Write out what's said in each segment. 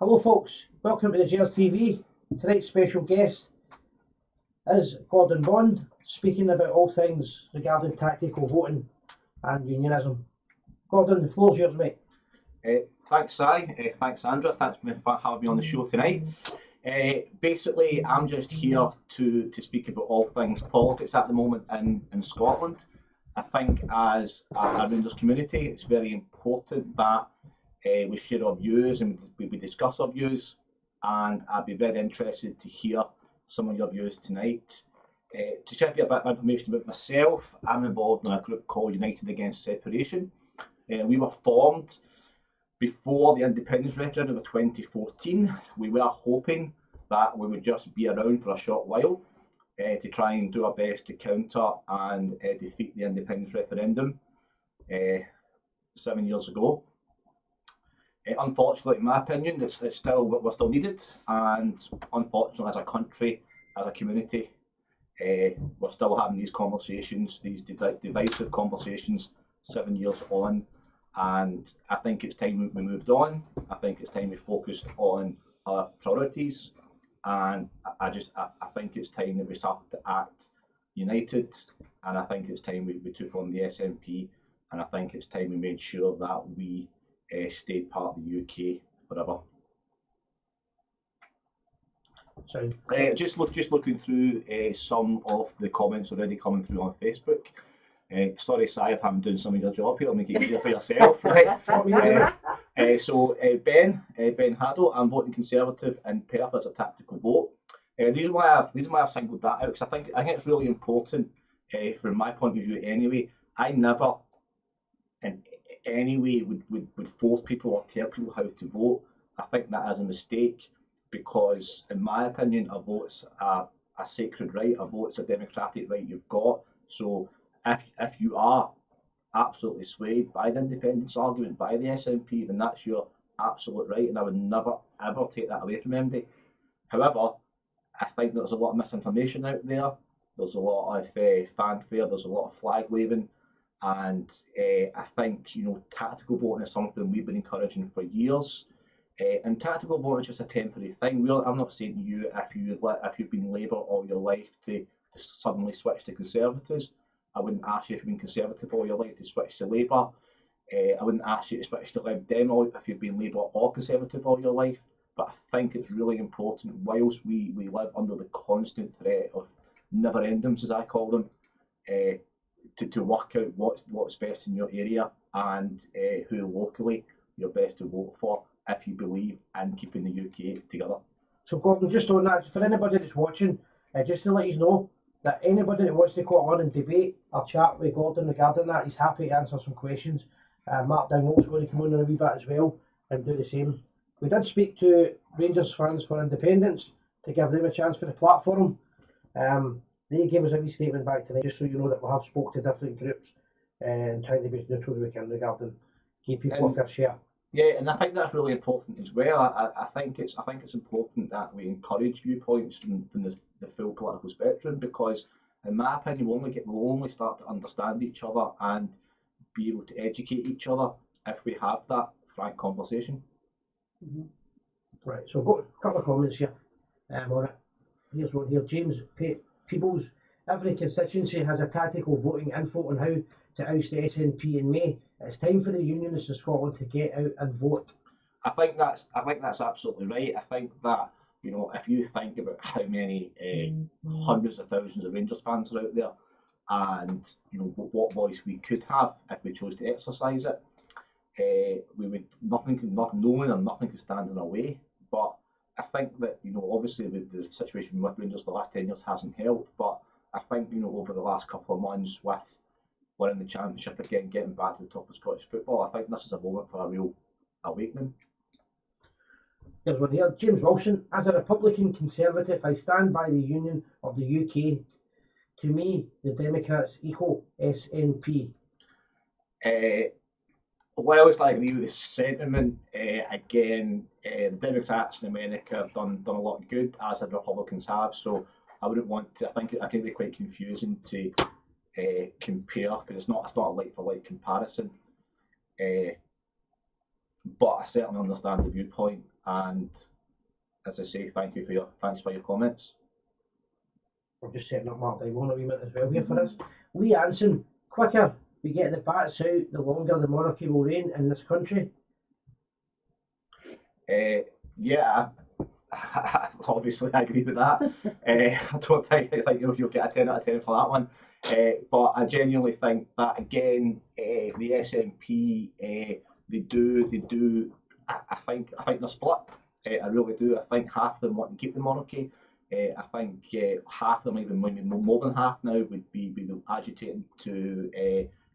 Hello folks, welcome to the Gers TV. Tonight's special guest is Gordon Bond, speaking about all things regarding tactical voting and unionism. Gordon, the floor's yours, mate. Thanks, Si. Thanks, Sandra. Thanks for having me on the show tonight. Basically, I'm just here to speak about all things politics at the moment in Scotland. I think as a Rangers community, it's very important that we share our views and we discuss our views. And I'd be very interested to hear some of your views tonight. To share you a bit of information about myself, I'm involved in a group called United Against Separation. We were formed before the independence referendum of 2014. We were hoping that we would just be around for a short while to try and do our best to counter and defeat the independence referendum 7 years ago. Unfortunately, in my opinion, we're still needed, and unfortunately, as a country, as a community, we're still having these conversations, these divisive conversations 7 years on. And I think it's time we moved on. I think it's time we focused on our priorities, and I think it's time that we started to act united. And I think it's time we took on the SNP, and I think it's time we made sure that we stayed part of the UK forever. Sorry. Just looking through some of the comments already coming through on Facebook. Sorry, Si, if I'm doing some of your job here, I'll make it easier for yourself, right? So Ben Haddle, I'm voting Conservative in Perth as a tactical vote. The reason why I've singled that out, because I think it's really important from my point of view anyway. I never in any way would force people or tell people how to vote. I think that is a mistake, because in my opinion, a vote's a sacred right, a vote's a democratic right you've got. So if you are absolutely swayed by the independence argument, by the SNP, then that's your absolute right, and I would never ever take that away from anybody. However, I think there's a lot of misinformation out there. There's a lot of fanfare. There's a lot of flag waving, and I think tactical voting is something we've been encouraging for years. And tactical voting is just a temporary thing. I'm not saying to you if you've been Labour all your life to suddenly switch to Conservatives. I wouldn't ask you if you've been Conservative all your life to switch to Labour. I wouldn't ask you to switch to Lib Dem if you've been Labour or Conservative all your life. But I think it's really important, whilst we live under the constant threat of never-endings, as I call them, to work out what's best in your area and who locally you're best to vote for if you believe in keeping the UK together. So Gordon, just on that, for anybody that's watching, just to let you know that anybody that wants to call on and debate or chat with Gordon regarding that, he's happy to answer some questions. Mark Dingwall's going to come on in a wee bit as well and do the same. We did speak to Rangers fans for independence to give them a chance for the platform. They gave us a wee statement back tonight, just so you know that we have spoke to different groups and trying to be as neutral as we can regarding give people a fair share. Yeah, and I think that's really important as well. I think it's important that we encourage viewpoints from the full political spectrum, because in my opinion we'll only start to understand each other and be able to educate each other if we have that frank conversation. Mm-hmm. Right, so I've got a couple of comments here on it. Here's one here. James Peebles, every constituency has a tactical voting info on how to oust the SNP in May. It's time for the Unionists in Scotland to get out and vote. I think that's absolutely right. I think that if you think about how many hundreds of thousands of Rangers fans are out there, and what voice we could have if we chose to exercise it, no one or nothing could stand in our way. But I think that obviously the situation with Rangers the last 10 years hasn't helped. But I think over the last couple of months with winning the championship again, getting back to the top of Scottish football, I think this is a moment for a real awakening. There's one here. James Wilson, as a Republican Conservative, I stand by the Union of the UK. To me, the Democrats equal SNP. Whilst I agree with the sentiment, again, the Democrats in America have done a lot of good, as the Republicans have. So I wouldn't want to. I think it can be quite confusing to compare, because it's not a like for like comparison. But I certainly understand the viewpoint, And as I say, thanks for your comments. I'm just setting up Mark Dymond a wee minute as well here for us. Lee Anson, quicker we get the bats out, the longer the monarchy will reign in this country. Yeah, obviously I agree with that. I don't think you'll get a 10 out of 10 for that one. But I genuinely think that again, the SNP, they do. I think they're split. I really do. I think half of them want to keep the monarchy. I think half of them, even maybe more than half now, would be agitating to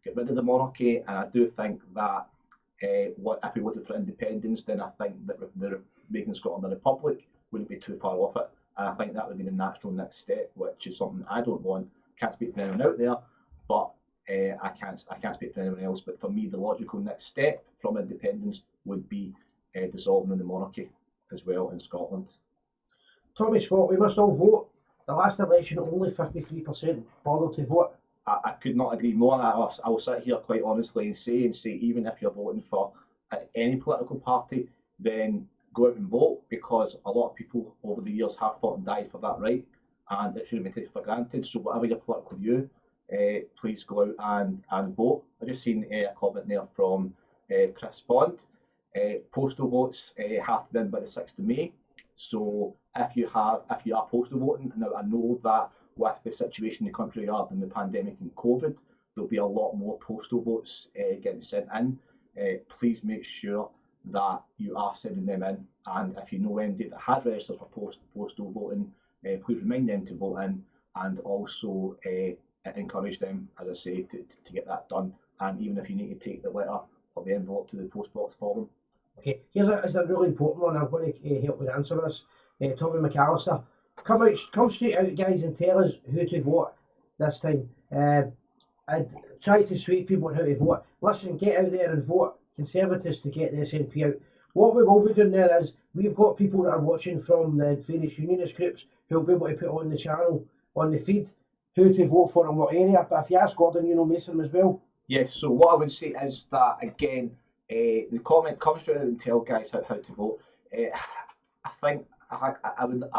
get rid of the monarchy. And I do think that if we voted for independence, then I think that the making Scotland a republic wouldn't be too far off it. And I think that would be the natural next step, which is something I don't want. Can't speak for anyone out there, but I can't speak for anyone else. But for me, the logical next step from independence would be dissolving the monarchy as well in Scotland. Tommy Scott, we must all vote. The last election, only 53% bothered to vote. I could not agree more. I will sit here quite honestly and say, even if you're voting for any political party, then go out and vote, because a lot of people over the years have fought and died for that right, and it shouldn't be taken for granted. So whatever your political view, please go out and vote. I just seen a comment there from Chris Bond. Postal votes have to be in by the 6th of May. So if you are postal voting, now I know that with the situation in the country regarding the pandemic and COVID, there'll be a lot more postal votes getting sent in. Please make sure that you are sending them in, and if you know anybody that has registered for postal voting, please remind them to vote in, and also encourage them, as I say, to get that done. And even if you need to take the letter or the envelope to the post box for them. Okay, here's a really important one. I'm going to help you answer this. Tommy McAllister, come straight out, guys, and tell us who to vote this time. I'd try to sway people on how to vote. Listen, get out there and vote Conservatives to get the SNP out. What we will be doing there is we've got people that are watching from the various unionist groups who will be able to put on the channel, on the feed, who to vote for in what area. But if you ask Gordon, you know Mason as well. Yes, so what I would say is that, again, the comment comes straight out and tell guys how to vote. I think I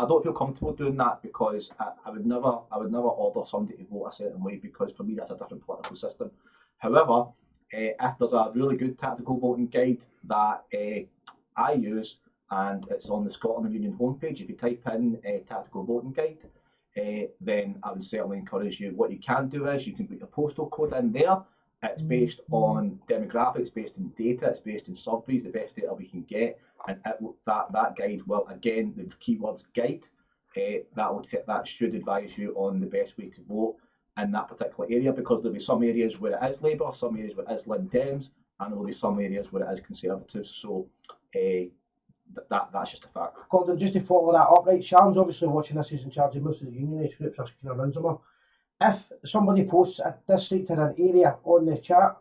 don't feel comfortable doing that, because I would never order somebody to vote a certain way, because for me that's a different political system. However, if there's a really good tactical voting guide that I use, and it's on the Scotland Union homepage, if you type in tactical voting guide, then I would certainly encourage you. What you can do is you can put your postal code in there. It's based on demographics, based on data, it's based on surveys, the best data we can get, and that guide will, again, the keywords guide, that should advise you on the best way to vote in that particular area, because there'll be some areas where it is Labour, some areas where it is Lib Dems, and there will be some areas where it is Conservatives. So that's just a fact. Gordon, just to follow that up, right? Sharon's obviously watching this, who's in charge of most of the unionist groups, or kind of runs them all. If somebody posts a district or an area on the chat,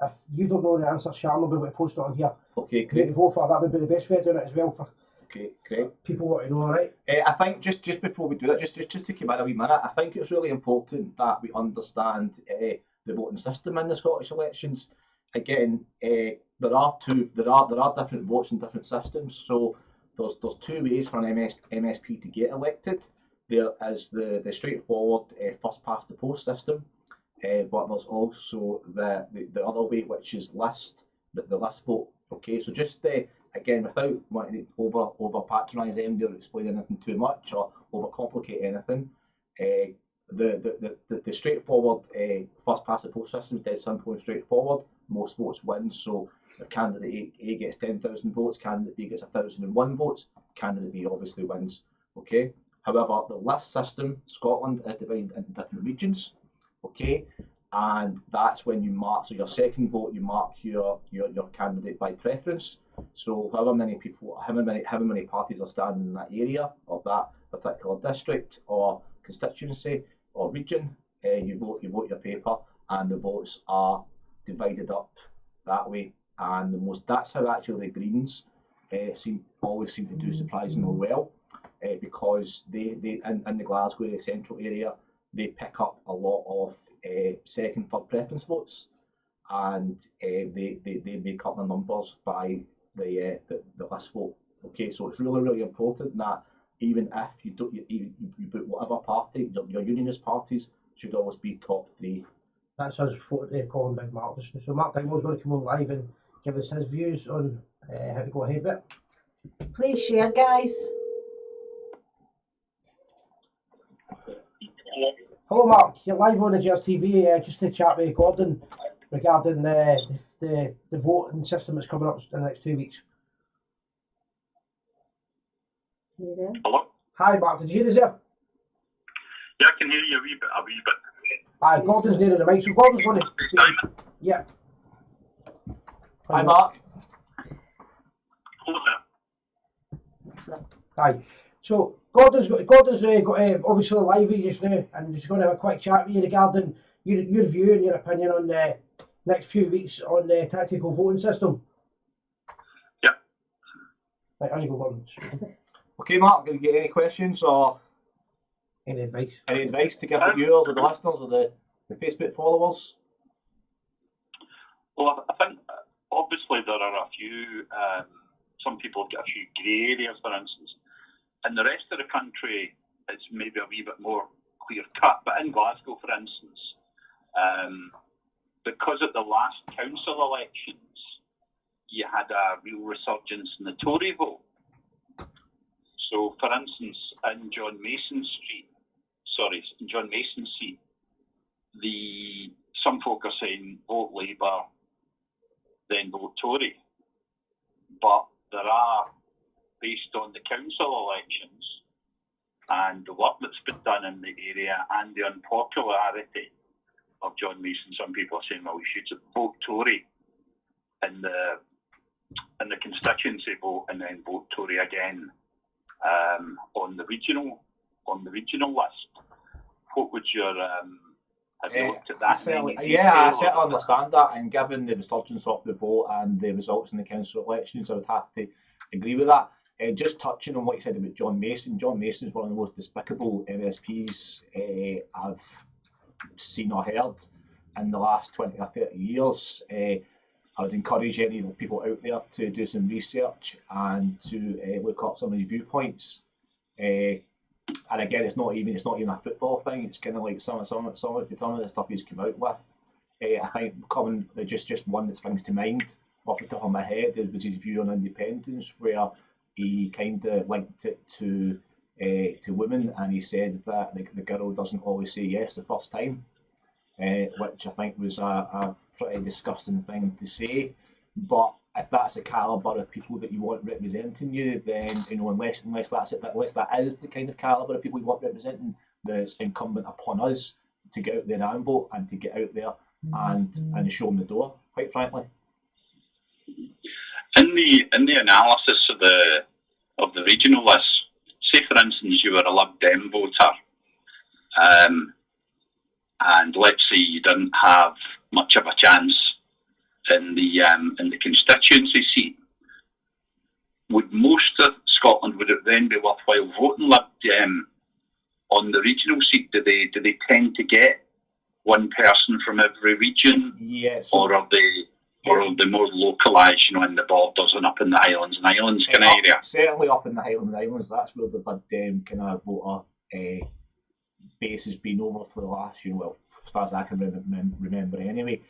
if you don't know the answer, Sharon will be able to post it on here. Okay, great. To vote for that would be the best way of doing it as well. For okay, great. People want to know, right? I think just before we do that, just to keep in a wee minute, I think it's really important that we understand the voting system in the Scottish elections. Again, there are different votes in different systems. So there's two ways for an MSP to get elected. There is the straightforward first past the post system, but there's also the other way, which is the list vote. Okay, so just again, without wanting to over patronise anybody or explain anything too much or overcomplicate anything, the straightforward first past the post system is dead simple and straightforward. Most votes win. So if candidate A gets 10,000 votes, candidate B gets 1,001 votes, candidate B obviously wins. Okay. However, the list system, Scotland, is divided into different regions. Okay, and that's when you mark. So your second vote, you mark your candidate by preference. So however many parties are standing in that area of that particular district or constituency or region, you vote your paper, and the votes are divided up that way. And that's how actually the Greens always seem to do surprisingly well, because they in the Glasgow area, central area, they pick up a lot of second, third preference votes, and they make up the numbers by the list vote. Okay, so it's really, really important that even if you don't, you put whatever party, your unionist parties should always be top three. That's us calling Big Mark. So Mark Dingwall's going to come on live and give us his views on how to go ahead with it. Please share, guys. Hello Mark, you're live on the Gers TV, just to chat with Gordon regarding the voting system that's coming up in the next 2 weeks. Hello? Hi Mark, did you hear us there? Yeah, I can hear you a wee bit. Aye, Gordon's near the mic, so Gordon's going to speak. Yeah. Hi Mark. Hello there. Aye. So Gordon's got obviously live with you just now, and he's going to have a quick chat with you regarding your view and your opinion on the next few weeks on the tactical voting system. Yeah. Right, on you go, Gordon. Okay, Mark, have you got any questions or Any advice? any advice to give the viewers or the listeners or the Facebook followers? Well, I think obviously there are a few, some people have got a few grey areas, for instance. In the rest of the country, it's maybe a wee bit more clear cut. But in Glasgow, for instance, because at the last council elections, you had a real resurgence in the Tory vote. So, for instance, in John Mason's seat, some folk are saying vote Labour, then vote Tory. But there are, based on the council elections and the work that's been done in the area and the unpopularity of John Mason, some people are saying, well, we should vote Tory in the constituency vote and then vote Tory again on the regional list. What would your have you looked at that? I certainly understand that, and given the resurgence of the vote and the results in the council elections, I would have to agree with that. Just touching on what you said about John Mason. John Mason is one of the most despicable MSPs I've seen or heard in the last 20 or 30 years. I would encourage any people out there to do some research and to look up some of his viewpoints. And again, it's not even a football thing. It's kind of like some of the stuff he's come out with. I think just one that springs to mind off the top of my head was his view on independence, where he kind of linked it to women, and he said that the girl doesn't always say yes the first time, which I think was a pretty disgusting thing to say. But if that's the calibre of people that you want representing you, then unless that is the kind of calibre of people you want representing, then it's incumbent upon us to get out there and vote, and to get out there and show them the door, quite frankly. In the analysis of the regional list, say for instance you were a Lib Dem voter, and let's say you didn't have much of a chance in the constituency seat, would most of Scotland, would it then be worthwhile voting Lib Dem on the regional seat? Do they tend to get one person from every region? Yes. Or are they more localised, in the borders and up in the Highlands and Islands kind of area? Certainly up in the Highlands and Islands, that's where the Lib Dem kind of voter base has been over for the last, as far as I can remember anyway.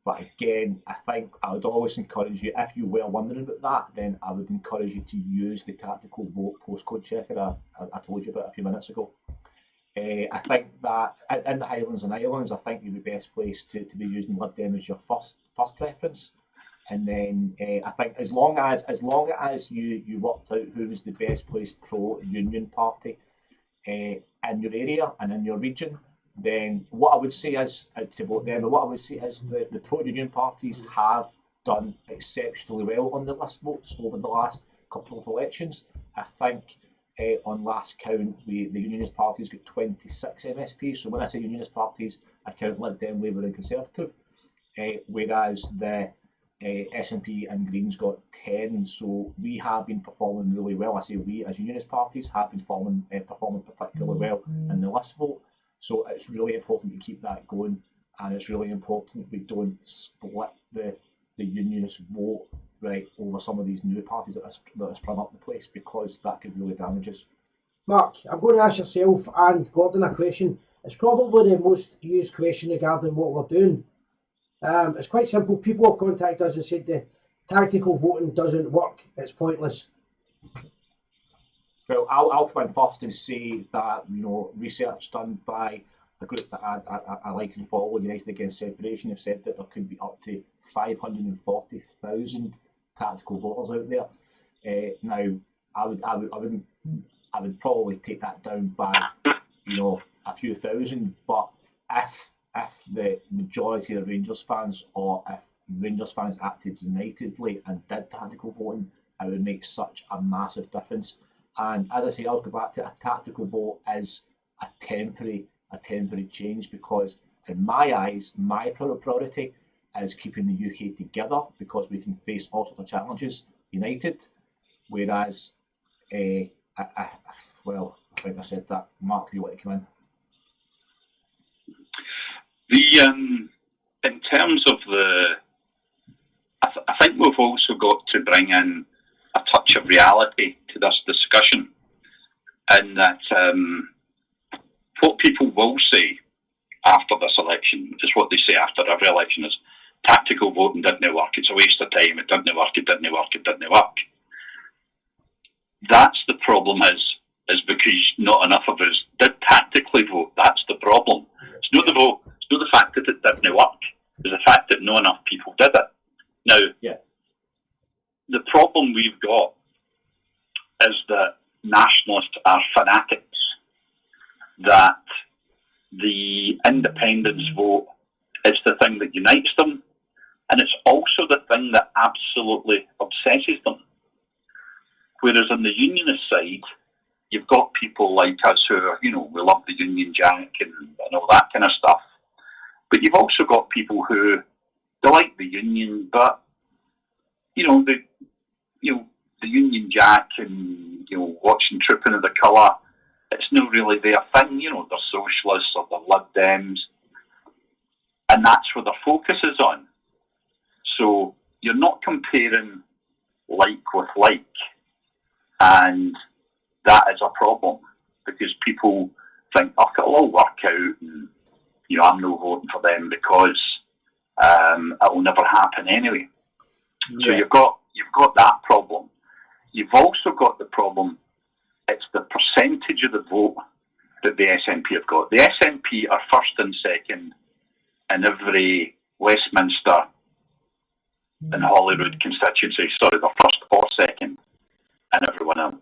But again, I think I would always encourage you, if you were wondering about that, then I would encourage you to use the tactical vote postcode checker I told you about a few minutes ago. I think that in the Highlands and Islands, I think you'd be best placed to be using Lib Dem as your first preference, and then I think as long as you worked out who was the best placed pro-union party in your area and in your region, then what I would say is to vote them. But what I would say is the pro-union parties have done exceptionally well on the list votes over the last couple of elections. I think on last count, the Unionist parties got 26 MSPs. So when I say Unionist parties, I count Lib Dem, Labour and Conservative, whereas the SNP and Greens got 10. So we have been performing really well. I say we, as Unionist parties, have been performing particularly well in the list vote. So it's really important to keep that going, and it's really important we don't split the the unionists vote right over some of these new parties that are sprung up the place, because that could really damage us. Mark, I'm going to ask yourself and Gordon a question. It's probably the most used question regarding what we're doing. It's quite simple. People have contacted us and said the tactical voting doesn't work. It's pointless. Well, I'll come in first and say that, you know, research done by a group that I like and follow, United Against Separation, have said that there could be up to 540,000 tactical voters out there. Now, I would probably take that down by, you know, a few thousand. But if the majority of Rangers fans, or if Rangers fans acted unitedly and did tactical voting, it would make such a massive difference. And as I say, I'll go back to a tactical vote is a temporary change, because in my eyes, my priority is keeping the UK together, because we can face all sorts of challenges united. Whereas, I think I said that. Mark, do you want to come in? In terms of I think we've also got to bring in a touch of reality to this discussion, and that what people will say after this election is what they say after every election: is tactical voting didn't work, it's a waste of time, it didn't work. That's the problem, is because not enough of us did tactically vote. That's the problem. It's not the vote, it's not the fact that it didn't work, it's the fact that not enough people did it. Now, the problem we've got is that nationalists are fanatics, that the independence vote is the thing that unites them, and it's also the thing that absolutely obsesses them. Whereas on the unionist side, you've got people like us who are, you know, we love the Union Jack and all that kind of stuff. But you've also got people who, they like the Union, but, you know, the Union Jack and, you know, watching Trooping of the Colour, it's not really their thing. You know, they're socialists or they're Lib Dems. And that's where the focus is on. So you're not comparing like with like. And that is a problem, because people think, oh, it'll all work out, and, you know, I'm not voting for them because it will never happen anyway. Yeah. So you've got that problem. You've also got the problem, it's the percentage of the vote that the SNP have got. The SNP are first and second in every Westminster and Holyrood constituency. Sorry, they're first or second in everyone else.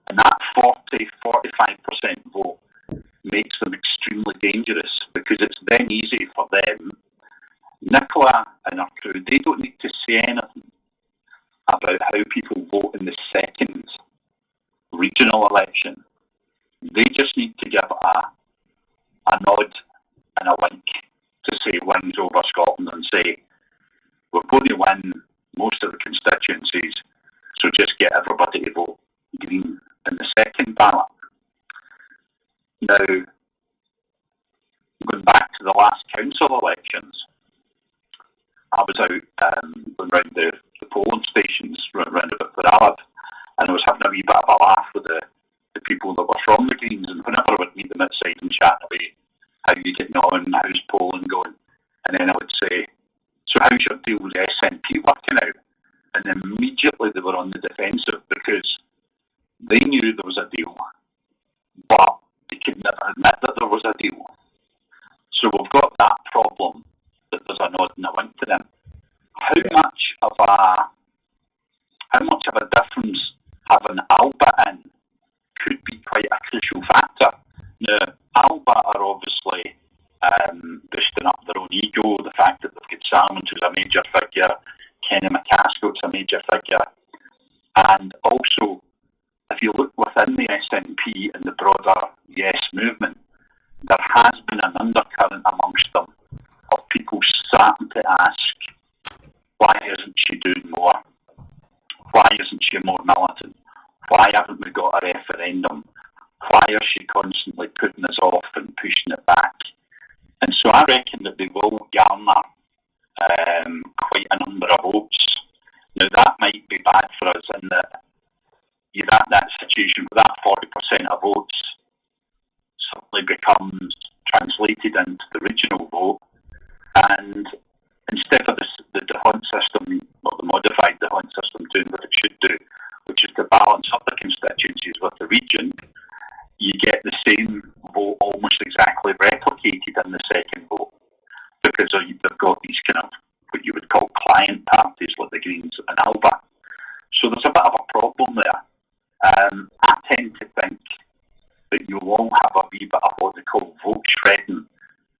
And that 40-45% vote makes them extremely dangerous, because it's then easy for them. Nicola and her crew, they don't need to say anything about how people vote in the second regional election. They just need to give a nod and a wink to say wins over Scotland, and say, we're going to win most of the constituencies, so just get everybody to vote Green in the second ballot. Now, going back to the last council elections, I was out going round the polling stations round about where I live, and I was having a wee bit of a laugh with the people that were from the Greens, and whenever I would meet them outside and chat away, how you getting on, how's polling going, and then I would say, so how's your deal with the SNP working out? And immediately they were on the defensive, because they knew there was a deal, but they could never admit that there was a deal. So we've got that problem, that there's a nod and a wink to them. How much of a difference having Alba in could be quite a crucial factor. Now, Alba are obviously boosting up their own ego, the fact that they've got Salmons, who's a major figure, Kenny McCaskill's a major figure, and also, if you look within the SNP and the broader Yes movement, there has been an undercurrent amongst them of people starting to ask, why isn't she doing more? Why isn't she more militant? Why haven't we got a referendum? Why is she constantly putting us off and pushing it back? And so I reckon that they will garner quite a number of votes. Now that might be bad for us in that you're at that situation where that 40% of votes suddenly becomes translated into the regional vote, and instead of the hunt system, or the modified the hunt system doing what it should do, which is to balance up the constituencies with the region, you get the same vote almost exactly replicated in the second vote, because they've got these kind of what you would call client parties like the Greens and Alba. So there's a bit of a problem there. I tend to think that you'll all have a wee bit of what they call vote shredding,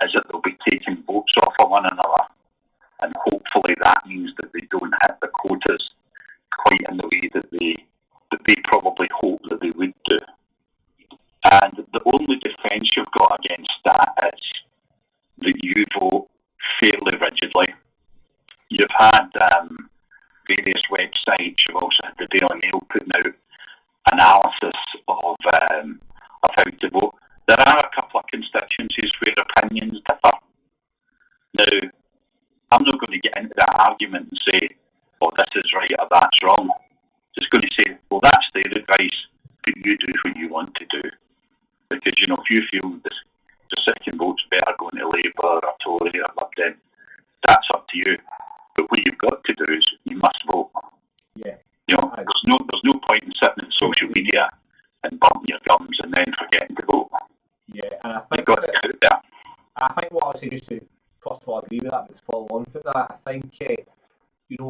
is that they'll be taking votes off of one another, and hopefully that means that they don't hit the quotas quite in the way that they probably hope that they would do. And the only defence you've got against that is that you vote fairly rigidly. You've had various websites, you've also had the Daily Mail putting out analysis of how to vote. There are a couple of constituencies where opinions differ. Now, I'm not going to get into that argument and say, oh, this is right or that's wrong. Just going to say, well, that's their advice, but you do what you want to do. Because, if you feel the second vote's better going to Labour or Tory or Lib Dem, that's up to you. But what you've got to do is you must vote. Yeah. There's no point in sitting in social media and bumping your gums and then forgetting to vote. Yeah, and I think got to get out there. I think what I'll say, just to first of all agree with that, but to follow on from that, I think the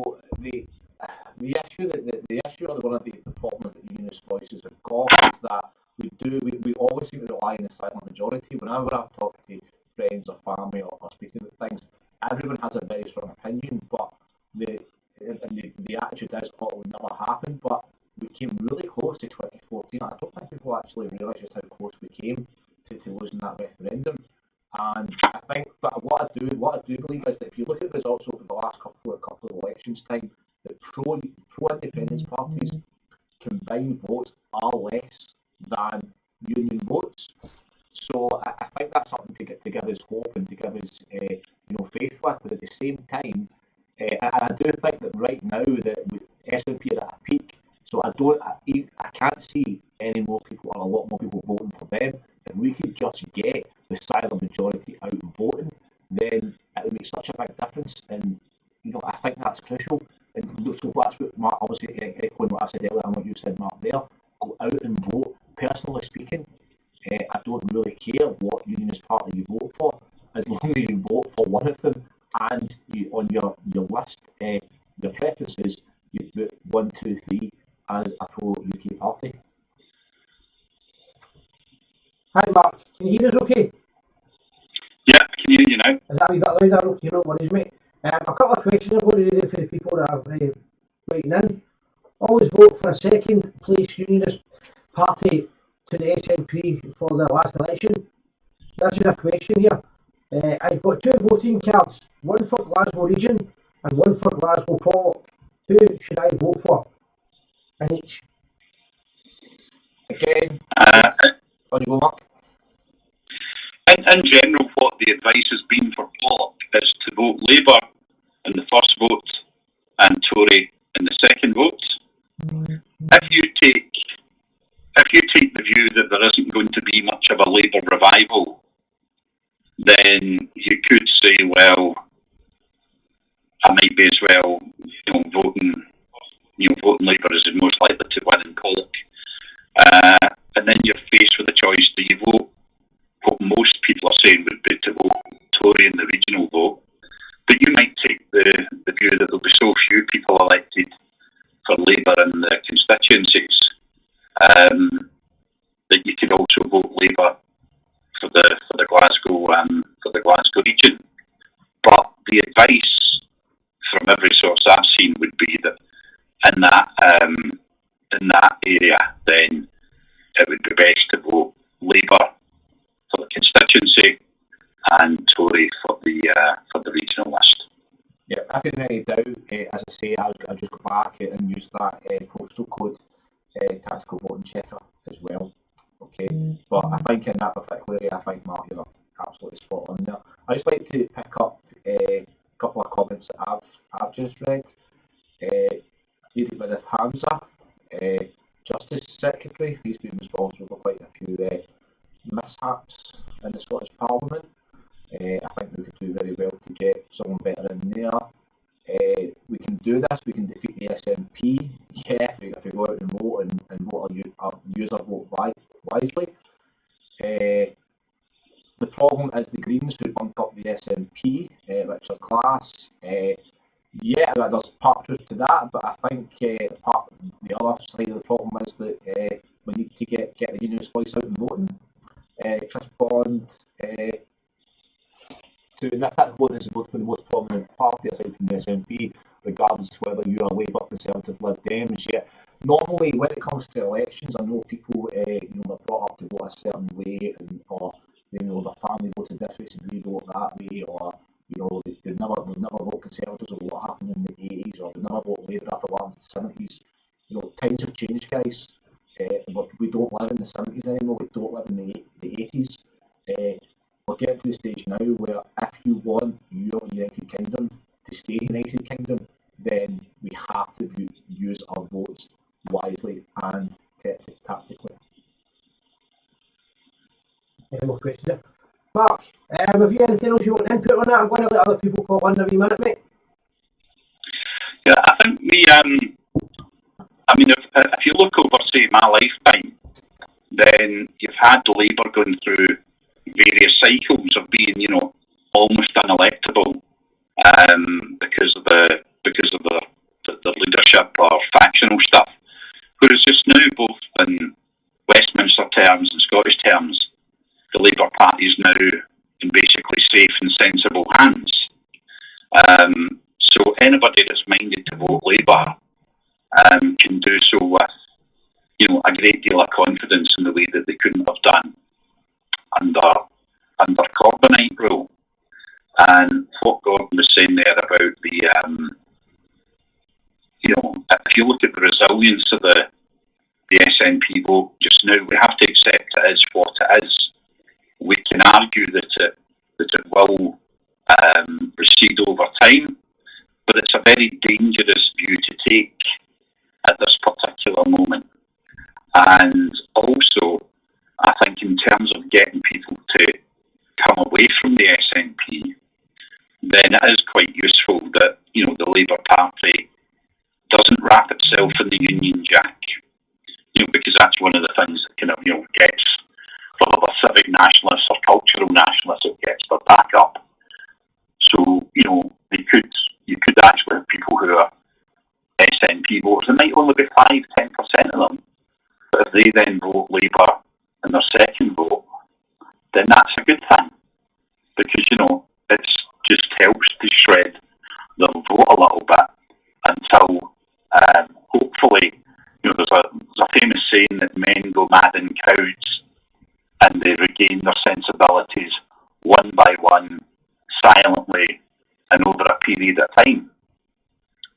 issue the issue or one of the problems that Unionist voices have got is that we always seem to rely on the silent majority. Whenever I'm talking to friends or family or speaking about things, everyone has a very strong opinion, but the attitude is, oh, it will never happen. But we came really close to 2014. I don't think people actually realise just how close we came to losing that referendum. And I think, but what I do believe is that if you look at the results over the last couple of elections time, the pro independence parties combined votes are less than union votes. So I think that's something to give us hope and to give us faith with. But at the same time, and I do think that right now that SNP are at a peak. So I can't see any more people or a lot more people voting for them. If we could just get the silent majority out voting, then it would make such a big difference. And I think that's crucial. And so that's what Mark, obviously echoing what I said earlier and what you said, Mark, there. Go out and vote. Personally speaking, I don't really care what Unionist party you vote for, as long as you vote for one of them and you on your list, your preferences, you put 1, 2, 3 as a pro-UK party. Hi Mark, can you hear us okay? Yeah, I can hear you now. Is that a wee bit louder? Okay, no worries, mate. A couple of questions I'm going to do for the people that are waiting in. Always vote for a second place Unionist party to the SNP for the last election. This is a question here. I've got 2 voting cards, one for Glasgow region and one for Glasgow Pollock. Who should I vote for in each? Again, on you go, Mark. In general, what the advice has been for Pollock is to vote Labour in the first vote and Tory in the second vote. If you take the view that there isn't going to be much of a Labour revival, then you could say, well, I might be as well, voting Labour is most likely to win in Pollock. And then you're faced with a choice: do you vote what most people are saying would be to vote Tory in the regional vote, but you might take the view that there'll be so few people elected for Labour in the constituencies that you could also vote Labour for the Glasgow region. But the advice from every source I've seen would be that in that area, then it would be best to vote Labour for the constituency and Tory for the regional list. Yeah, if there's any doubt, as I say, I'll just go back and use that postal code tactical voting checker as well. Okay, but I think in that particular area, I think Mark, you're absolutely spot on there. I just like to pick up a couple of comments just read. Need to get rid of Hamza, Justice Secretary. He's been responsible for quite a few mishaps in the Scottish Parliament. I think we could do very well to get someone better in there. We can do this, we can defeat the SNP, yeah, if we go out and vote and vote use our vote wisely. The problem is the Greens who bumped up the SNP, Richard Class. Yeah, there's part of truth to that, but I think the other side of the problem is that we need to get the Unionist voice out and voting. Chris Bond, that vote is vote for the most prominent party aside from the SNP, regardless of whether you're a Labour, Conservative, Lib Dems. Yeah, normally when it comes to elections, I know people, they're brought up to vote a certain way, or their family voted this way, so they vote that way, or they never vote Conservatives over what happened in the 80s, or they never vote Labour after what happened in the 70s. Times have changed, guys. But we don't live in the 70s anymore. We don't live in the 80s. We're getting to the stage now where if you want your United Kingdom to stay United Kingdom, then we have to use our votes wisely and tactically. Any more questions there? Mark, have you anything else you want to input on that? I'm going to let other people call in a wee minute, mate. Yeah, I think if you look over, say, my lifetime, then you've had Labour going through various cycles of being, almost unelectable because of the leadership or factional stuff. Whereas just now, both in Westminster terms and Scottish terms, the Labour Party is now in basically safe and sensible hands. So anybody that's minded to vote Labour can do so with, a great deal of confidence in the way that they couldn't have done under Corbynite rule. And what Gordon was saying there about the, if you look at the resilience of the SNP vote just now, we have to accept it as what it is. We can argue that it will recede over time, but it's a very dangerous view to take at this particular moment. And also, I think in terms of getting people to come away from the SNP, then it is quite useful that, the Labour Party doesn't wrap itself in the Union Jack, because that's one of the things that kind of, gets, whether they're civic nationalists or cultural nationalists, it gets their back up. So, you could actually have people who are SNP voters. There might only be 5-10% of them. But if they then vote Labour in their second vote, then that's a good thing. Because, it just helps to shred their vote a little bit until, hopefully, there's a famous saying that men go mad in crowds and they regain their sensibilities one by one, silently, and over a period of time.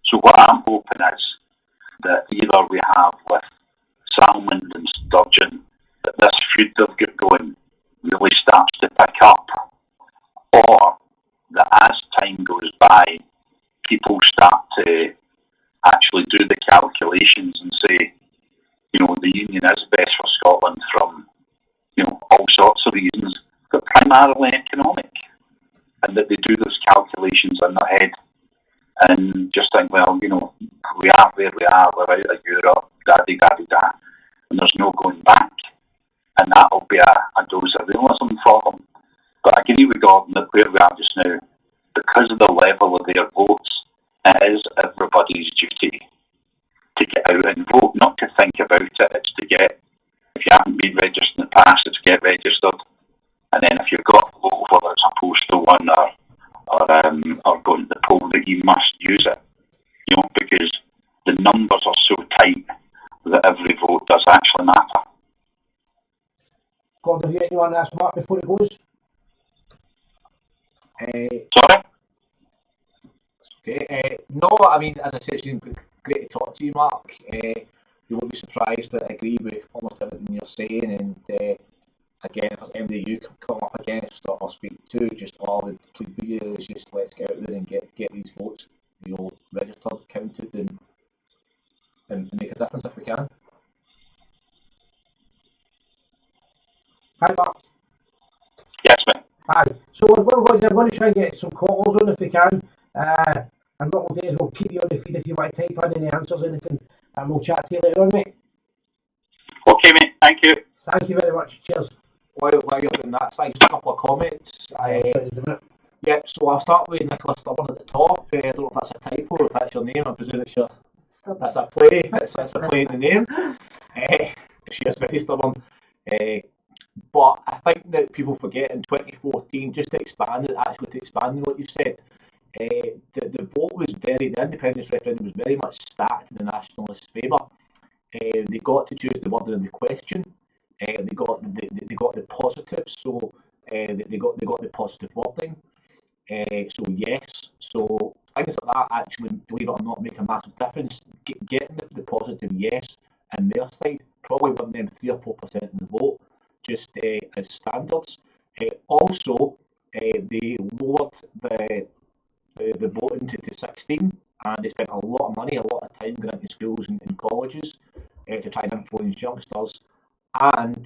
So what I'm hoping is that either we have with Salmond and Sturgeon, that this feud they've got going really starts to pick up, or that as time goes by, people start to actually do the calculations and say, the Union is best for Scotland from, all sorts of reasons, but primarily economic, and that they do those calculations in their head and just think, well, we are where we are, we're out of Europe, da-di-da-di-da, and there's no going back. And that'll be a dose of realism for them. But I agree with Gordon that where we are just now, because of the level of their votes, it is everybody's duty to get out and vote, not to think about it. It's to get, if you haven't been registered in the past, it's to get registered. And then if you've got to vote, whether it's a postal one or going to the poll, that you must use it. Because the numbers are so tight that every vote does actually matter. Gordon, have you anyone to ask Mark before it goes? Sorry? Okay. No, I mean, as I said, it's been great to talk to you, Mark. You won't be surprised that I agree with almost everything you're saying. And again, if there's anybody you come up against or speak to, just all the plead with you is just let's get out there and get these votes, Hi, Mark. Yes, mate. Hi. So what we're going to do, we're going to try and get some callers on if we can. And what we'll do is we'll keep you on the feed if you want to type in any answers or anything, and we'll chat to you later on, mate. Okay, mate. Thank you. Thank you very much. Cheers. While you're doing that, so just a couple of comments. Yep, so I'll start with Nicholas Stubborn at the top. I don't know if that's a typo or if that's your name. I presume it's your. That's a play. That's a play in the name. She is very stubborn. But I think that people forget in 2014, just to expand on what you've said, the vote was the independence referendum was very much stacked in the nationalist favour. They got to choose the word in the question. They got the positive, so they got the positive wording. So yes, so things like that actually, believe it or not, make a massive difference. Getting the positive yes on their side probably won them 3 or 4% in the vote, just as standards. Also, they lowered the voting to 16, and they spent a lot of money, a lot of time going into schools and colleges to try and influence youngsters. And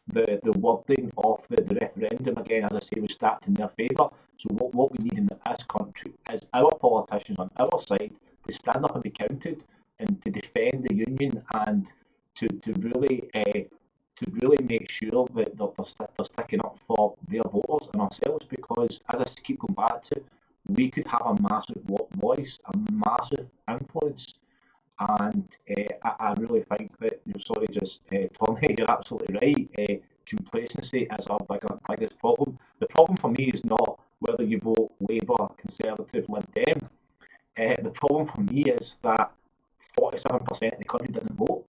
the wording of the referendum, again, as I say, was stacked in their favour. So what we need in this country is our politicians on our side to stand up and be counted and to defend the union and to really make sure that they're sticking up for their voters and ourselves, because, as I keep going back to, we could have a massive voice, a massive influence. And I really think that, Tommy, you're absolutely right. Complacency is our biggest problem. The problem for me is not whether you vote Labour, Conservative, Lib Dem. The problem for me is that 47% of the country didn't vote.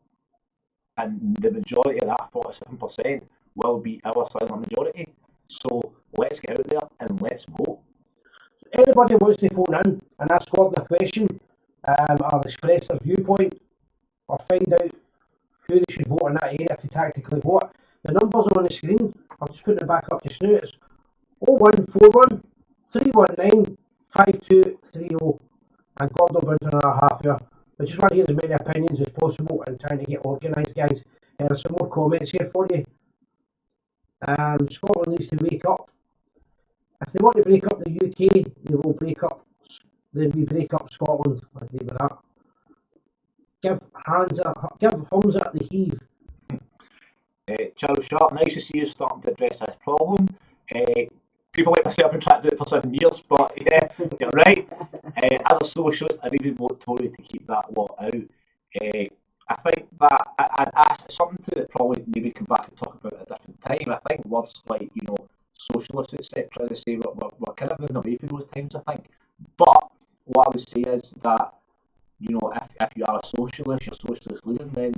And the majority of that 47% will be our silent majority. So let's get out there and let's vote. Anybody wants to phone in and ask Gordon a question, or express their viewpoint, or find out who they should vote in that area to tactically vote, the numbers are on the screen. I'm just putting it back up just now. It's 0141 319 5230. And Gordon will bounce on our half hour. I just want to hear as many opinions as possible and trying to get organised, guys. There's some more comments here for you. Scotland needs to wake up. If they want to break up the UK, they will break up. Then we break up Scotland. I'll leave it at. Give Humza the heave. Charles Sharp, nice to see you starting to address this problem. People like myself have been trying to do it for 7 years, but yeah, you're right. As a socialist, I really vote Tory to keep that lot out. I think that I'd ask something to probably maybe come back and talk about at a different time. I think words like, socialist, etc., they say we're kind of moving away from those times, I think. But what I would say is that, if you are a socialist, you're socialist leader, then,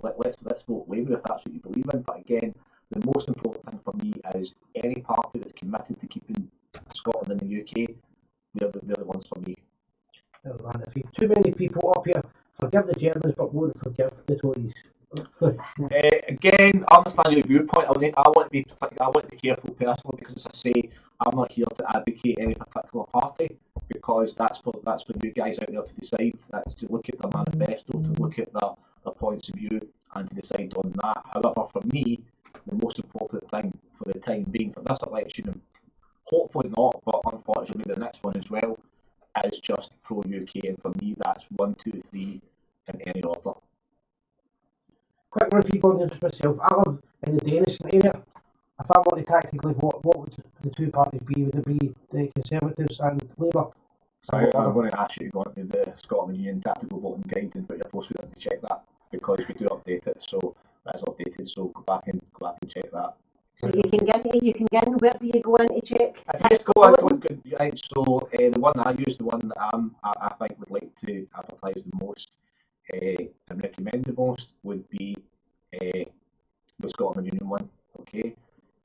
let's vote Labour if that's what you believe in. But again, the most important thing for me is any party that's committed to keeping Scotland in the UK, they're the ones for me. Too many people up here forgive the Germans but won't forgive the Tories. Again, I understand your viewpoint. I want to be careful personally, because, as I say, I'm not here to advocate any particular party, because that's for you guys out there to decide. That's to look at their manifesto, to look at their points of view, and to decide on that. However, for me, the most important thing for the time being for this election, and hopefully not, but unfortunately the next one as well, is just pro-UK, and for me that's 1, 2, 3 in any order. Quick one for you, Gordon, just myself. I live in the Denison area. If I want to tactically vote, what would the two parties be? Would it be the Conservatives and Labour? I'm going to ask you to go into the Scotland Union Tactical Voting Guide and put your post to check that, because we do update it, so that's updated. So go back and check that. So you can get in. Where do you go in to check? Just go on. Right. So the one I use, the one that I think would like to advertise the most and recommend the most, would be the Scotland Union one. Okay.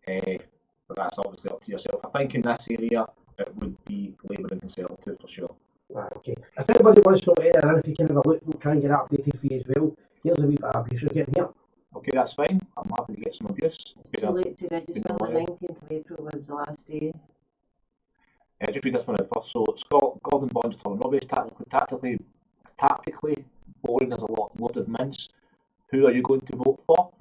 But that's obviously up to yourself. I think in this area it would be Labour and Conservative for sure. Right, okay. If anybody wants to know anything, if you can have a look, we'll try and get updated for you as well. Here's a wee bit of abuse you're getting here. Okay, that's fine. I'm happy to get some abuse. It's too late to register. The 19th of April was the last day. Just read this one out first. So Gordon Bond is talking rubbish. Tactically boring as a loaded mince. Who are you going to vote for?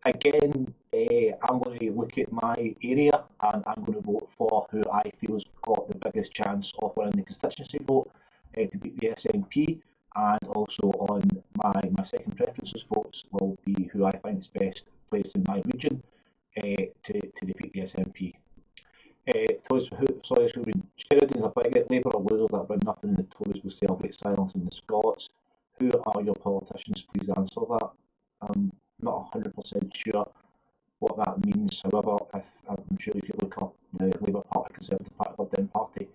again, I'm going to look at my area and I'm going to vote for who I feel has got the biggest chance of winning the constituency vote to beat the SNP. And also on my second preferences votes will be who I think is best placed in my region to defeat the SNP. Sheridan's a bigot, Labour are losers that bring nothing, and the Tories will celebrate silence in the Scots. Who are your politicians? Please answer that. I'm not 100% sure what that means. However, I'm sure if you look up the Labour Party, Conservative Party, Lib Dem Party,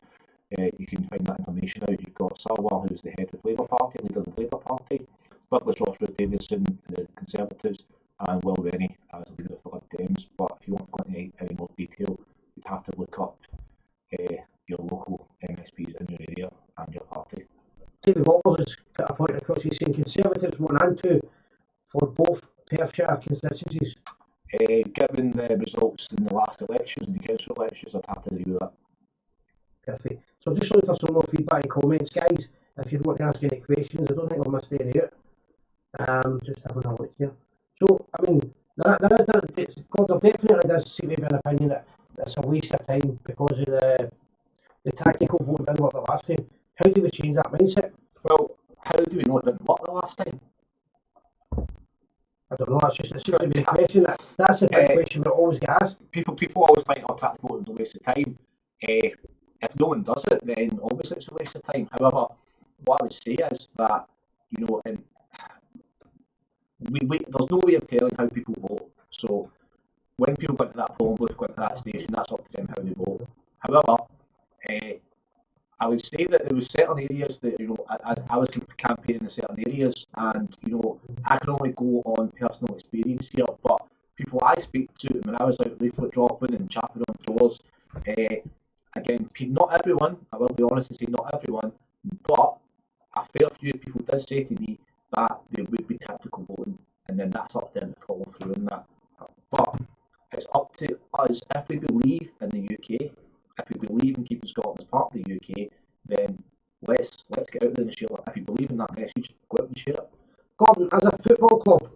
you can find that information out. You've got Sarwell, who's the head of the Labour Party, leader of the Labour Party, Douglas Joshua Davison, the Conservatives, and Will Rennie as the leader of the Lib Dems. But if you want to find any more detail, you'd have to look up your local MSPs in your area and your party. David Walters has got a point across. He's saying Conservatives 1 and 2 for both Perthshire constituencies. Given the results in the last elections, in the council elections, I'd have to agree with that. Perfect. So just looking for some more feedback and comments, guys. If you want to ask any questions, I don't think I'll miss any out. Just having a look here. So, I mean, there definitely does seem to be an opinion that it's a waste of time because of the tactical vote didn't work the last time. How do we change that mindset? Well, how do we know it didn't work the last time? I don't know, it's just a big question. That's a big question that always get asked. People always think, tactical voting is a waste of time. If no one does it, then obviously it's a waste of time. However, what I would say is that, there's no way of telling how people vote. So when people go into that polling booth, go into that station, that's up to them how they vote. However, I would say that there was certain areas that, I was campaigning in certain areas, and, I can only go on personal experience here, but people I speak to when I was out leaflet dropping and chapping on doors, again, not everyone, I will be honest and say not everyone, but a fair few people did say to me that there would be tactical voting, and then that's up to them to follow through on that. But it's up to us, if we believe in the UK, if we believe in keeping Scotland as part of the UK, then let's get out there and share it. If you believe in that message, go out and share it. Gordon, as a football club,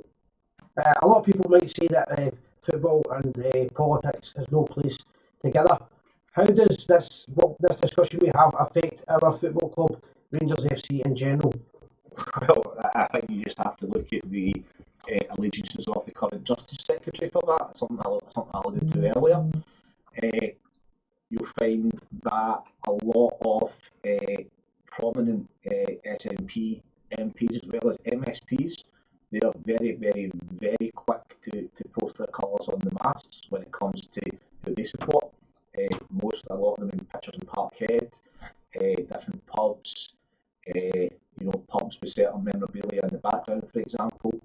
a lot of people might say that football and politics has no place together. How does this discussion we have affect our football club, Rangers FC, in general? Well, I think you just have to look at the allegiances of the current Justice Secretary for that, something I alluded to earlier. You'll find that a lot of prominent SNP MPs as well as MSPs, they are very, very, very quick to post their colours on the masts when it comes to who they support. A lot of them in pictures in Parkhead, different pubs, pubs with certain memorabilia in the background, for example.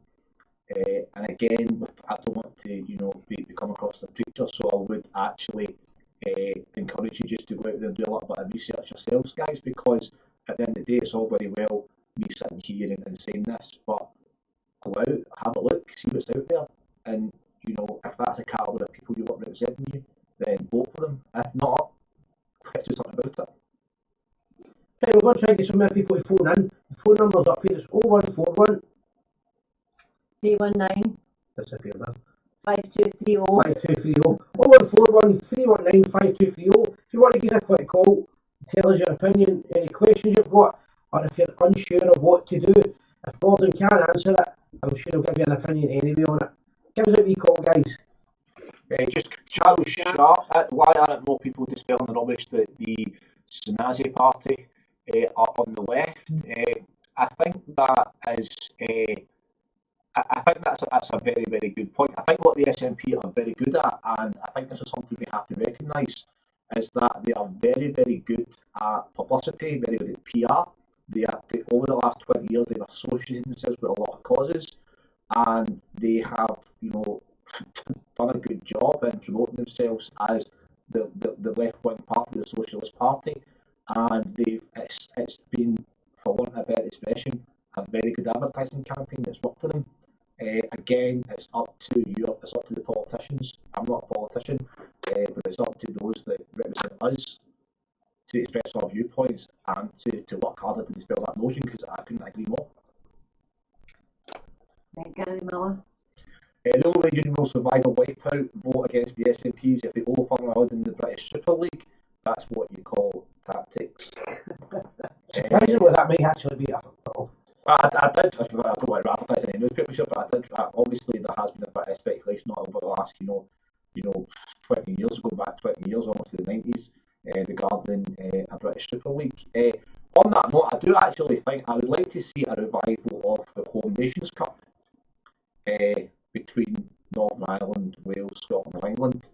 And again, I don't want to, come across the preacher, so I would actually encourage you just to go out there and do a little bit of research yourselves, guys, because at the end of the day, it's all very well me sitting here and saying this, but go out, have a look, see what's out there, and if that's a calibre of people you want representing you, then vote for them. If not, let's do something about it. Right, we're going to try and get some more people to phone in. The phone number's up here, it's 0141 319 disappeared there. 5230. 5230. 0141 319 5230. If you want to give us a quick call, tell us your opinion, any questions you've got, or if you're unsure of what to do, if Gordon can't answer it, I'm sure he'll give you an opinion anyway on it. Give us a wee call, guys. Just Charles Sharp, why aren't more people dispelling the rubbish that the Sunazi party are on the left? I think that is I think that's a very, very good point. I think what the SNP are very good at, and I think this is something we have to recognise, is that they are very, very good at publicity, very good at PR. Over the last 20 years, they've associated themselves with a lot of causes, and they have, done a good job in promoting themselves as the left-wing party, the Socialist Party, and it's been, for want of a better expression, a very good advertising campaign that's worked for them. Again, it's up to you, it's up to the politicians. I'm not a politician, but it's up to those that represent us to express our viewpoints and to work harder to dispel that notion, because I couldn't agree more. Gary Miller. The only union will survive a wipeout vote against the SNP is if they override in the British Super League. That's what you call tactics. Surprisingly, that might actually be a I did, I don't want to advertise any newspaper, but I did. Obviously, there has been a bit of speculation over the last, 20 years, going back 20 years, almost to the 90s, regarding a British Super League. On that note, I do actually think I would like to see a revival of the Home Nations Cup between Northern Ireland, Wales, Scotland, and England.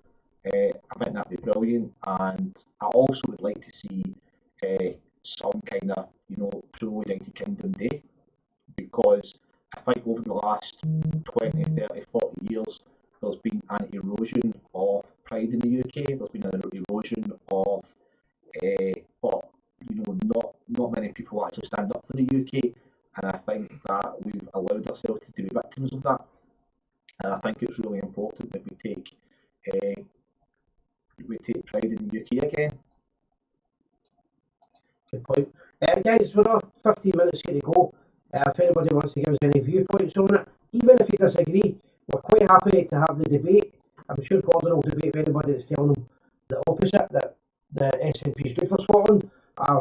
I think that'd be brilliant, and I also would like to see some kind of, true United Kingdom Day, because I think over the last 20, 30, 40 years, there's been an erosion of pride in the UK. There's been an erosion of, not many people actually stand up for the UK, and I think that we've allowed ourselves to be victims of that. And I think it's really important that we take pride in the UK again. good point. Guys, we're not 15 minutes here to go. If anybody wants to give us any viewpoints on it, even if you disagree, we're quite happy to have the debate. I'm sure Gordon will debate with anybody that's telling him the opposite, that the SNP is good for Scotland, our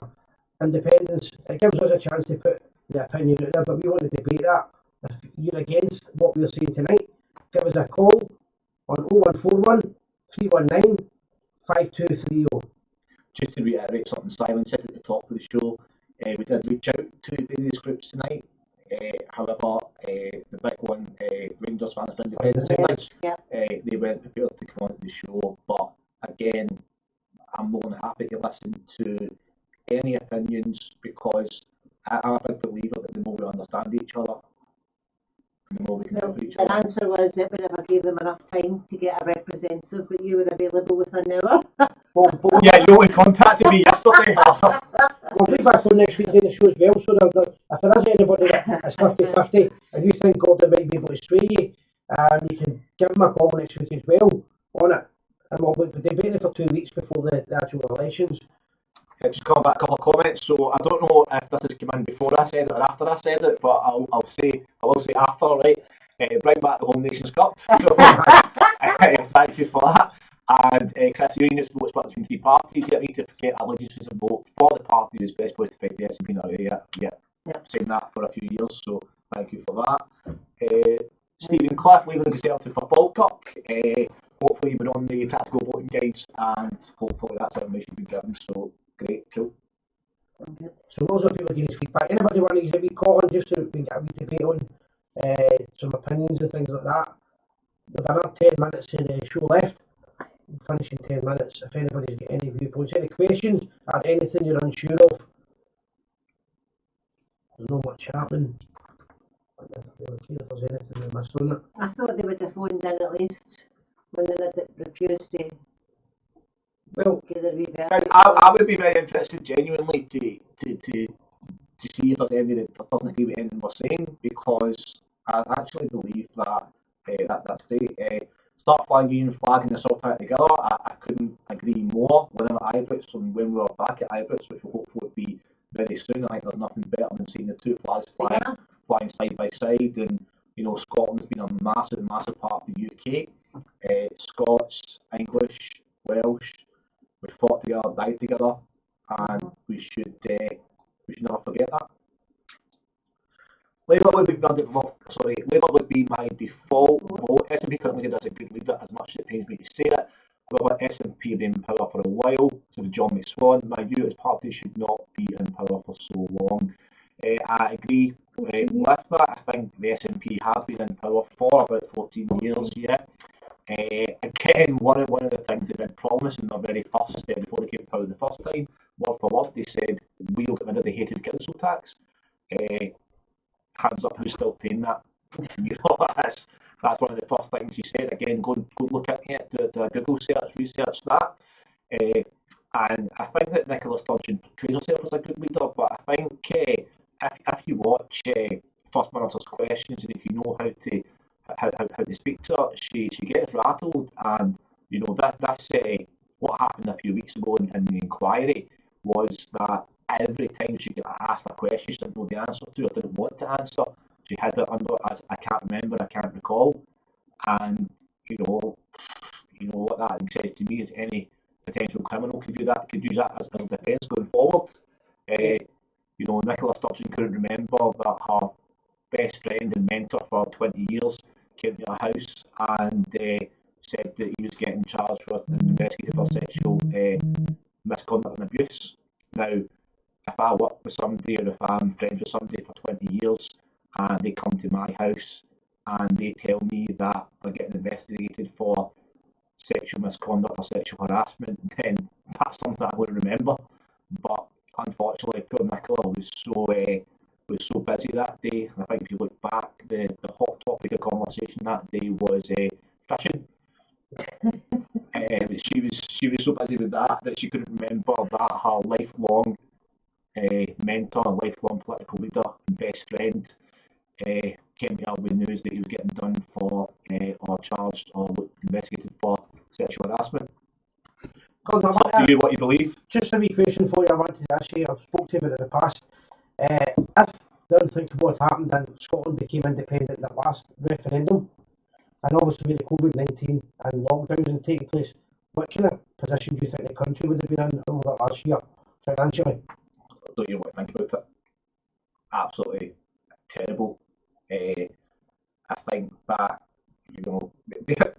independence. It gives us a chance to put the opinion out there, but we want to debate that. If you're against what we're saying tonight, give us a call on 0141 319 5230. Just to reiterate something Simon said at the top of the show, we did reach out to various groups tonight. However, the big one, Rangers Fans for Independence, they weren't prepared to come on to the show. But again, I'm more than happy to listen to any opinions, because I'm a big believer that the more we understand each other, the more we can do for each The other. answer was that we never gave them enough time to get a representative, but you were available within an hour. Yeah, you only contacted me yesterday. We'll be back on next week doing the show as well, so if there is anybody that's 50-50 and you think Gordon might be able to sway you, you can give him a call next week as well on it. And we'll be debating for 2 weeks before the actual elections. Just come back a couple of comments. So I don't know if this has come in before I said it or after I said it, but I will say after, right? Bring back the Home Nations Cup. So, thank you for that. And Chris, the Unionist vote split between three parties. You need to forget allegiances and vote for the party who's best placed to fight the SNP in our area. Saying that for a few years, so thank you for that. Stephen Cliff leaving the Conservative for Falkirk. Hopefully you've been on the tactical voting guides, and hopefully that's information you've been given. So great, cool. So those are people giving us feedback. Anybody want to use a wee call on just so we can get a wee debate on some opinions and things like that? We've another 10 minutes of the show left. We'll finish in 10 minutes. If anybody's got any viewpoints, any questions, or anything you're unsure of. There's not much happening. I don't really care if there's anything we missed on it. I thought they would have phoned in at least when they refused to Well, give the reverse. I would be very interested, genuinely, to see if there's anybody that doesn't agree with anything we're saying, because I actually believe that that's great. Start flying Union flag and the sort out together. I couldn't agree more. Whenever Ibrox, from when we were back at Ibrox, which will hopefully be very soon, I think there's nothing better than seeing the two flags flying side by side. And Scotland's been a massive part of the UK. Scots, English, Welsh, we fought together, died together, and we should never forget that. Labour would be my default vote. SNP currently does a good leader, as much as it pains me to say it. However, SNP have been in power for a while, so John McSwan, my view is party should not be in power for so long. I agree with that. I think the SNP have been in power for about 14 years, again, one of the things they did promise in their very first before they came to power the first time, word for word, they said, we'll get rid of the hated council tax. Hands up, who's still paying that? That's one of the first things you said. Again, go look at it, do a Google search, research that. And I think that Nicola Sturgeon portrays herself as a good leader, but I think if you watch First Minister's questions, and if you know how to speak to her, she gets rattled. And that's what happened a few weeks ago in the inquiry, was that every time she got asked a question she didn't know the answer to or didn't want to answer, she had it under as I can't remember, I can't recall. and you know what that says to me is any potential criminal could use that as a defence going forward. Nicola Sturgeon couldn't remember that her best friend and mentor for 20 years came to her house and said that he was getting charged with and investigated for sexual misconduct and abuse. Now, if I work with somebody or if I'm friends with somebody for 20 years and they come to my house and they tell me that they're getting investigated for sexual misconduct or sexual harassment, then that's something I would remember. But unfortunately, poor Nicola was so busy that day. I think if you look back, the hot topic of conversation that day was fishing. She was so busy with that she couldn't remember that her lifelong mentor, lifelong political leader, and best friend came to her with news that he was getting done for or charged or investigated for sexual harassment. Gordon, It's up to you what you believe. just a wee question for you I wanted to ask you. I've spoken to you about it in the past. If the unthinkable had happened and Scotland became independent in the last referendum, and obviously with the COVID-19 and lockdowns and taking place, what kind of position do you think the country would have been in over the last year financially? Don't you want to think about it? Absolutely terrible. I think that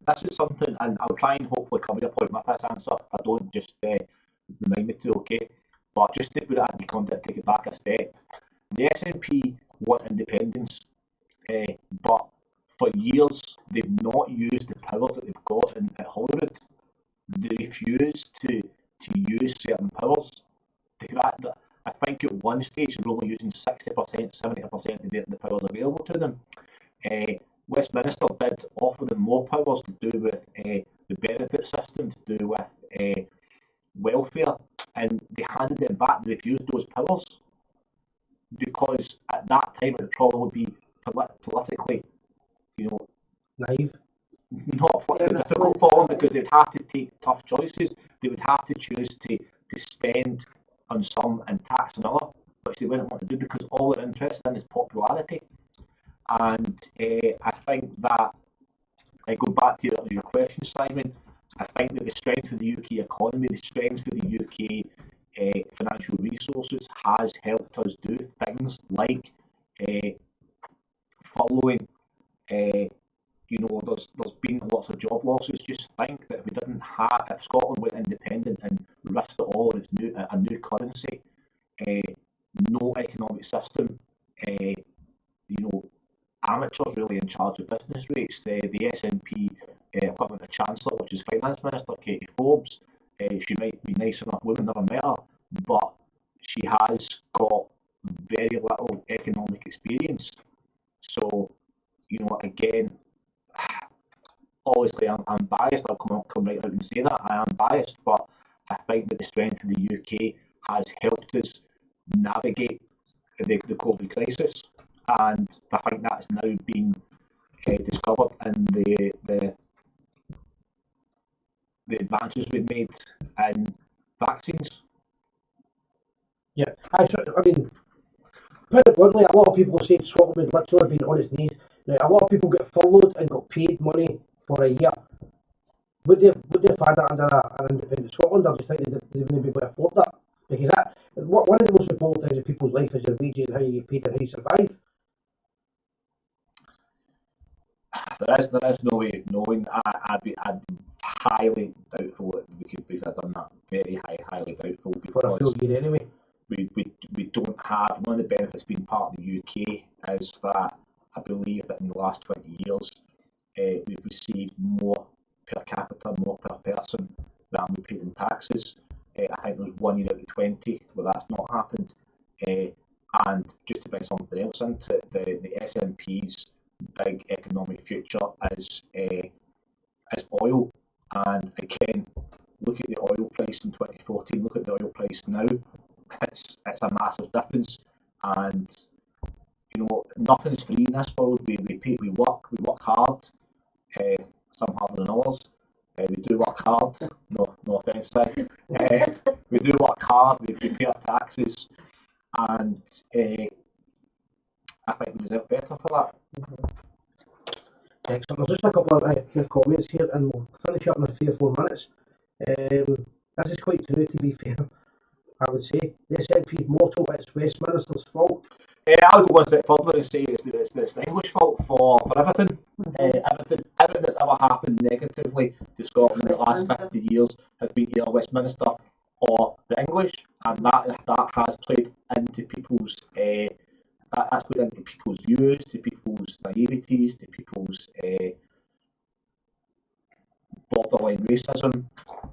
this is something, and I'll try and hopefully cover your point with this answer. I don't just remind me to, okay? But just to put it into context, take it back a step. The SNP want independence, but for years they've not used the powers that they've got at Holyrood. They refuse to use certain powers. I think at one stage they were only using 60%, 70% of the powers available to them. Westminster did offer them more powers to do with the benefit system, to do with welfare, and they handed them back. They refused those powers because at that time it would probably be politically, Naive. not politically difficult for them because they'd have to take tough choices. They would have to choose to spend on some and tax on other, which they wouldn't want to do because all they're interested in is popularity. And I think that, going back to your question, Simon, I think that the strength of the UK economy, the strength of the UK financial resources has helped us do things like following. There's been lots of job losses. Just think that if Scotland went independent and risked it all in a new currency, no economic system, amateurs really in charge of business rates. The SNP appointment of Chancellor, which is Finance Minister Katie Forbes, she might be nice enough woman, never met her, but she has got very little economic experience. So, again, obviously I'm biased. I'll come right out and say that I am biased, but I think that the strength of the UK has helped us navigate the COVID crisis, and I think that has now been discovered in the advances we've made in vaccines. Yeah, I mean, put it bluntly, a lot of people say Scotland would literally been on its knees. Now, a lot of people get furloughed and got paid money for a year. Would they have had that under an independent Scotland, or do you think they wouldn't be able to afford that? Because one of the most important things in people's life is your wages and how you get paid and how you survive. There is no way of knowing. I'd be highly doubtful that we could have done that. Very highly doubtful, For a full because year anyway. we don't have, one of the benefits being part of the UK is that I believe that in the last 20 years we've received more per capita, more per person than we paid in taxes. I think there's 1 year out of 20 where that's not happened. And just to bring something else into it, the SNP's big economic future is oil. And again, look at the oil price in 2014, look at the oil price now. It's a massive difference. And nothing's free in this world. We work hard, some harder than others. We do work hard. No offence, Si. We do work hard. We pay our taxes, and I think we deserve better for that. Excellent. There's just a couple of your comments here, and we'll finish up in 3 or 4 minutes. This is quite true, to be fair, I would say. The SNP's motto, it's Westminster's fault. I'll go one step further and say it's the English fault for everything. Everything that's ever happened negatively to Scotland in the last 50 years has been either Westminster or the English, and that has played into people's views, to people's naiveties, to people's borderline racism,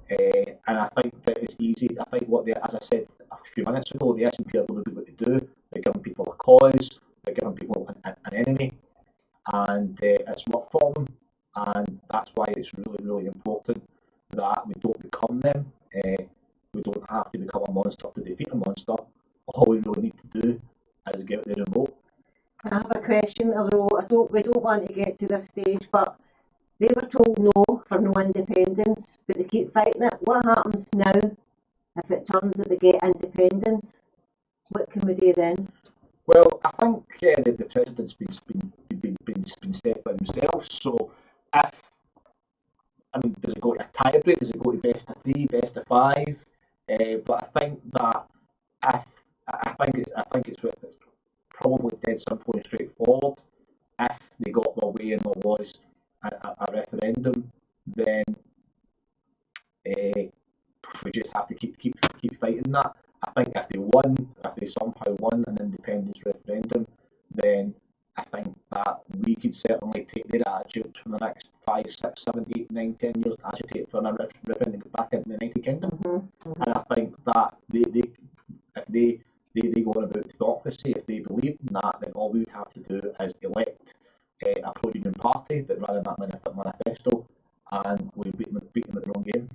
and I think that it's easy. I think as I said a few minutes ago, the SNP are really good what they do. They're giving people a cause, they're giving people an enemy, and it's worked for them. And that's why it's really, really important that we don't become them. We don't have to become a monster to defeat a monster. All we really need to do is get out there and vote. I have a question, although we don't want to get to this stage, but they were told no for no independence, but they keep fighting it. What happens now if it turns out they get independence? What can we do then? Well, I think the president's been set by themselves. So does it go to a tie break? Does it go to best of 3, best of 5? But I think that I think it's probably dead simple and straightforward. If they got their way and there was a referendum, then we just have to keep fighting that. I think if they somehow won an independence referendum, then I think that we could certainly take their attitude for the next 5, 6, 7, 8, 9, 10 years, agitate for a referendum back into the United Kingdom. And I think that if they go on about democracy, if they believe in that, then all we would have to do is elect a pro-union party that ran in that manifesto, and we beat them at the wrong game.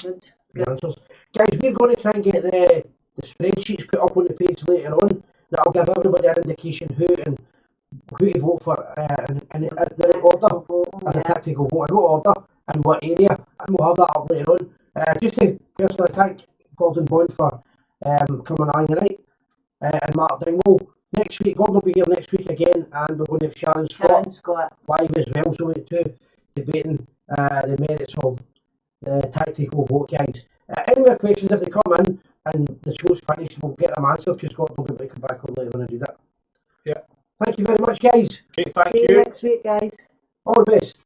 Good. Answers. Guys, we're going to try and get the spreadsheets put up on the page later on. That'll give everybody an indication who to vote for in the right order, as a tactical vote, in what order, and what area, and we'll have that up later on. Just to personally thank Gordon Bond for coming on tonight, and Mark Dingwall. Next week, Gordon will be here next week again, and we're going to have Sharon Scott live as well, so we're debating the merits of the tactical vote, guys. Any more questions, if they come in and the show's finished, we'll get them answered, because Scott will be able to come back on later on and do that. Yeah. Thank you very much, guys. Okay, thank See you next week, guys. All the best.